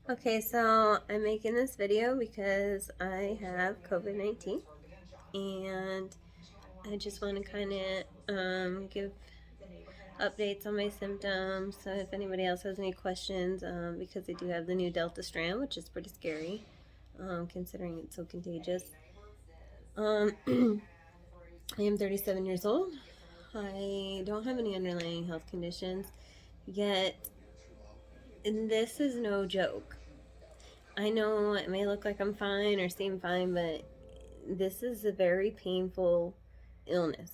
Okay, so I'm making this video because I have COVID-19 and I just want to kind of give updates on my symptoms. So if anybody else has any questions, because I do have the new Delta strand, which is pretty scary, considering it's so contagious. I am 37 years old. I don't have any underlying health conditions, yet and this is no joke. I know it may look like I'm fine or seem fine, but this is a very painful illness.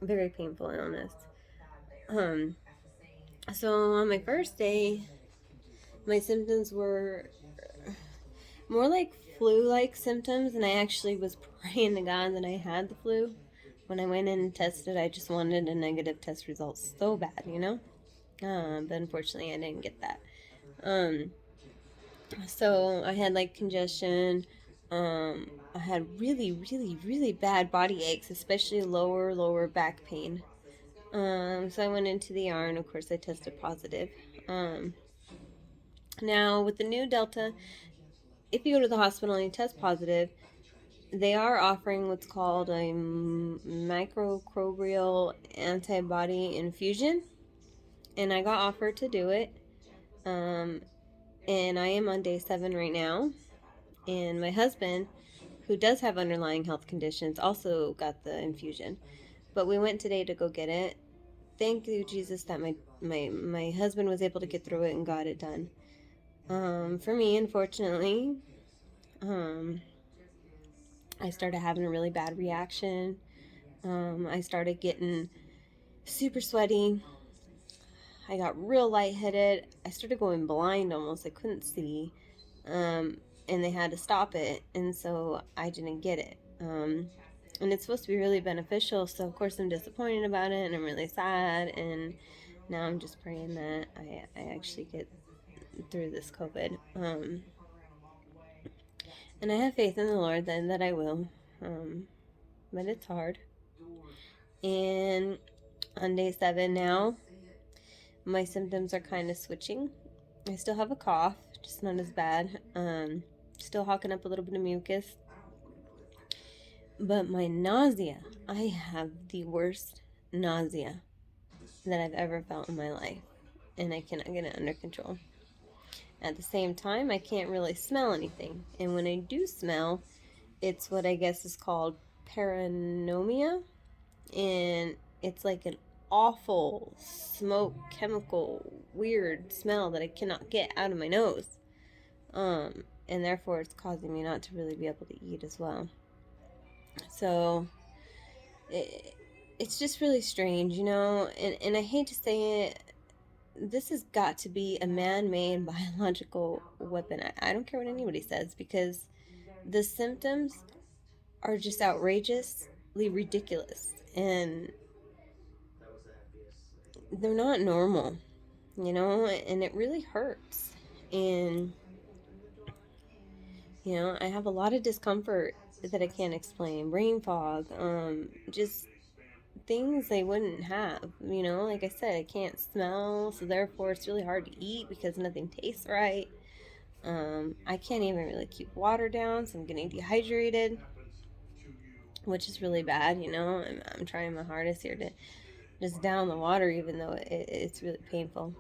Very painful illness. Um, so on my first day, my symptoms were more like flu-like symptoms, and I actually was praying to God that I had the flu. When I went in and tested, I just wanted a negative test result so bad, you know. But unfortunately, I didn't get that. Um, so I had like congestion. I had really, really, really bad body aches, especially lower back pain. So I went into the ER, and of course I tested positive. Um, Now with the new Delta, if you go to the hospital and you test positive, they are offering what's called a microbial antibody infusion, and I got offered to do it. Um, and I am on day 7 right now. And my husband, who does have underlying health conditions, also got the infusion. But we went today to go get it. Thank you, Jesus, that my husband was able to get through it and got it done. For me, unfortunately, um, I started having a really bad reaction. I started getting super sweaty. I got real lightheaded. I started going blind almost. I couldn't see. And they had to stop it. And so I didn't get it. And it's supposed to be really beneficial. So, of course, I'm disappointed about it and I'm really sad. And now I'm just praying that I actually get through this COVID. And I have faith in the Lord that I will. But it's hard. And on day 7 now, my symptoms are kind of switching. I still have a cough, just not as bad. Still hawking up a little bit of mucus. But my nausea, I have the worst nausea that I've ever felt in my life. And I cannot get it under control. At the same time, I can't really smell anything. And when I do smell, it's what I guess is called paranoia. And it's like an awful smoke, chemical, weird smell that I cannot get out of my nose. And therefore it's causing me not to really be able to eat as well. So it's just really strange, you know, and I hate to say it, this has got to be a man-made biological weapon. I don't care what anybody says, because the symptoms are just outrageously ridiculous, and they're not normal, you know, and it really hurts. And you know, I have a lot of discomfort that I can't explain. Brain fog, just things they wouldn't have. You know, like I said, I can't smell, so therefore it's really hard to eat because nothing tastes right. I can't even really keep water down, so I'm getting dehydrated, which is really bad. You know, I'm trying my hardest here to just down the water, even though it's really painful.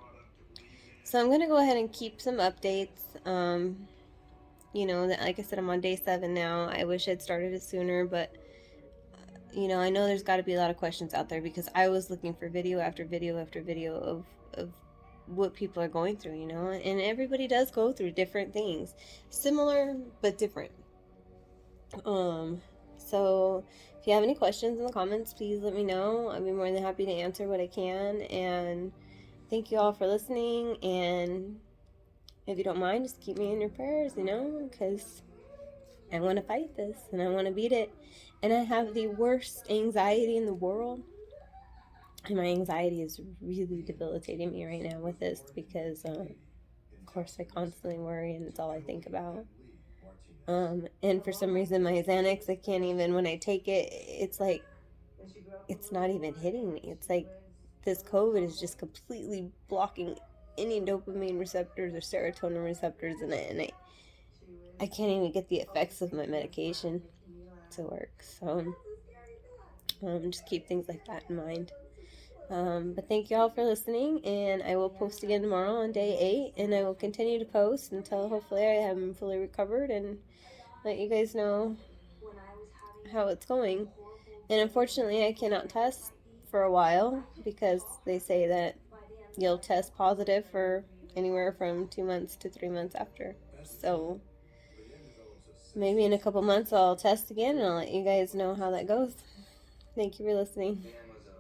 So I'm gonna go ahead and keep some updates. You know, like I said, I'm on day 7 now. I wish I'd started it sooner, but you know, I know there's got to be a lot of questions out there, because I was looking for video after video after video of what people are going through, you know, and everybody does go through different things, similar but different. Um, so if you have any questions in the comments, please let me know. I'd be more than happy to answer what I can. And thank you all for listening. And if you don't mind, just keep me in your prayers, you know, because I want to fight this and I want to beat it. And I have the worst anxiety in the world. And my anxiety is really debilitating me right now with this, because, of course, I constantly worry and it's all I think about. And for some reason, my Xanax, I can't even, when I take it, it's like, it's not even hitting me. It's like this COVID is just completely blocking any dopamine receptors or serotonin receptors in it, and I can't even get the effects of my medication to work. So just keep things like that in mind. But thank you all for listening, and I will post again tomorrow on day 8, and I will continue to post until hopefully I am fully recovered and let you guys know how it's going. And unfortunately, I cannot test for a while because they say that you'll test positive for anywhere from 2 months to 3 months after. So maybe in a couple months I'll test again and I'll let you guys know how that goes. Thank you for listening.